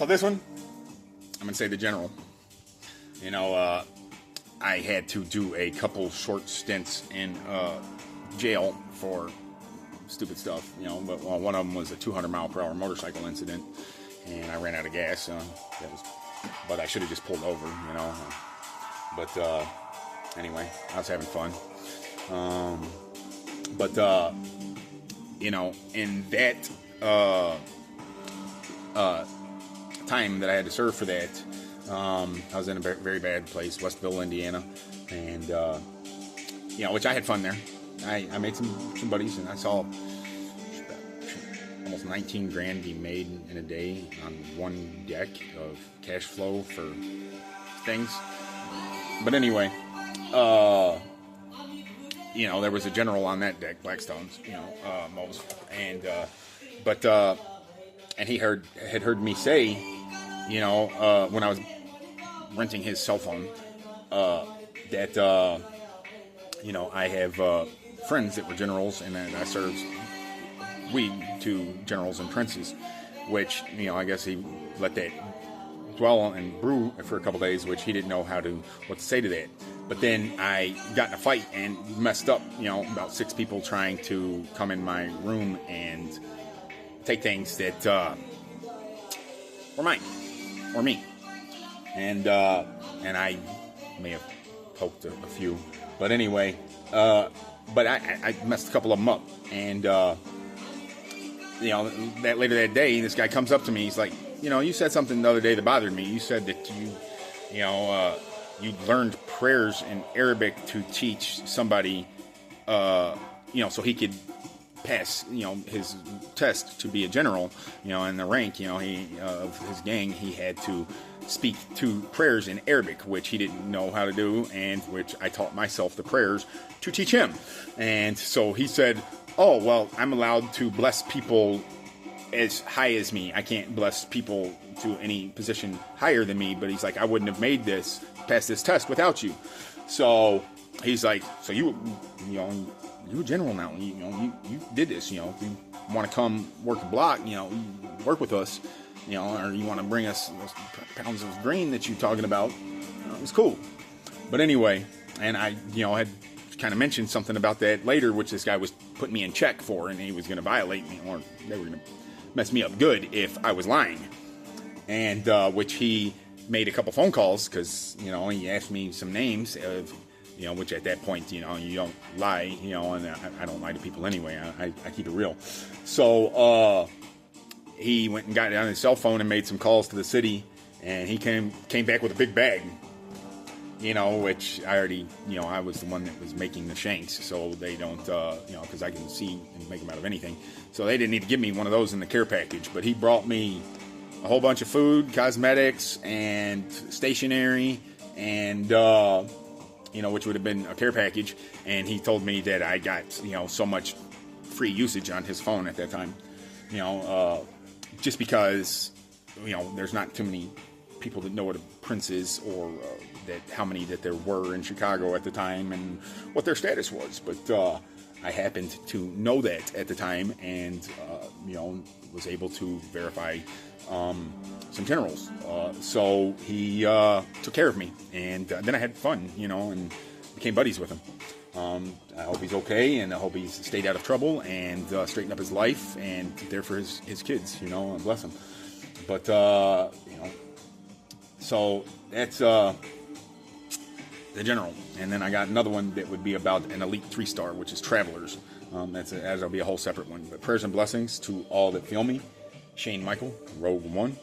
So this one, I'm gonna say the general. You know, I had to do a couple short stints in jail for stupid stuff. You know, but one of them was a 200-mile-per-hour motorcycle incident, and I ran out of gas. But I should have just pulled over. You know, but anyway, I was having fun. You know, in that time that I had to serve for that, I was in a very bad place, Westville, Indiana, and you know, which I had fun there. I made some buddies, and I saw almost 19 grand be made in a day on one deck of cash flow for things. But anyway, you know, there was a general on that deck, Blackstone's, you know, Mose, and and he had heard me say, you know, when I was renting his cell phone, that you know, I have friends that were generals, and I served weed to generals and princes, which, you know, I guess he let that dwell and brew for a couple days, which he didn't know what to say to that. But then I got in a fight and messed up, you know, about 6 people trying to come in my room and take things that were mine, or me. And I may have poked a few. But anyway, but I messed a couple of them up. And, you know, later that day, this guy comes up to me. He's like, you know, you said something the other day that bothered me. You said that you know, you learned prayers in Arabic to teach somebody, you know, so he could pass, you know, his test to be a general, you know, in the rank, you know, of his gang, he had to speak 2 prayers in Arabic, which he didn't know how to do, and which I taught myself the prayers to teach him. And so he said, oh, well, I'm allowed to bless people as high as me. I can't bless people to any position higher than me. But he's like, I wouldn't have made passed this test without you. So he's like, so you know, you're a general now. You know, you did this. You know, if you want to come work the block, you know, work with us, you know, or you want to bring us those pounds of grain that you're talking about, you know, it was cool. But anyway, and I, you know, had kind of mentioned something about that later, which this guy was putting me in check for, and he was going to violate me, or they were going to mess me up good if I was lying. And which he made a couple phone calls, because, you know, he asked me some names of, you know, which at that point, you know, you don't lie, you know, and I don't lie to people anyway. I keep it real. So he went and got on his cell phone and made some calls to the city, and he came back with a big bag, you know, which I already, you know, I was the one that was making the shanks, so they don't, you know, because I can see and make them out of anything. So they didn't even give me one of those in the care package, but he brought me a whole bunch of food, cosmetics, and stationery, and, you know, which would have been a care package, and he told me that I got, you know, so much free usage on his phone at that time, you know, just because, you know, there's not too many people that know what a prince is, or that how many that there were in Chicago at the time and what their status was. But I happened to know that at the time, and you know, was able to verify some generals. So he took care of me, and then I had fun, you know, and became buddies with him. I hope he's okay, and I hope he's stayed out of trouble and straightened up his life, and there for his kids, you know, and bless him. But you know, so that's the general. And then I got another one that would be about an elite 3-star, which is Travelers. That'll be a whole separate one. But prayers and blessings to all that feel me. Shane Michael, Rogue One.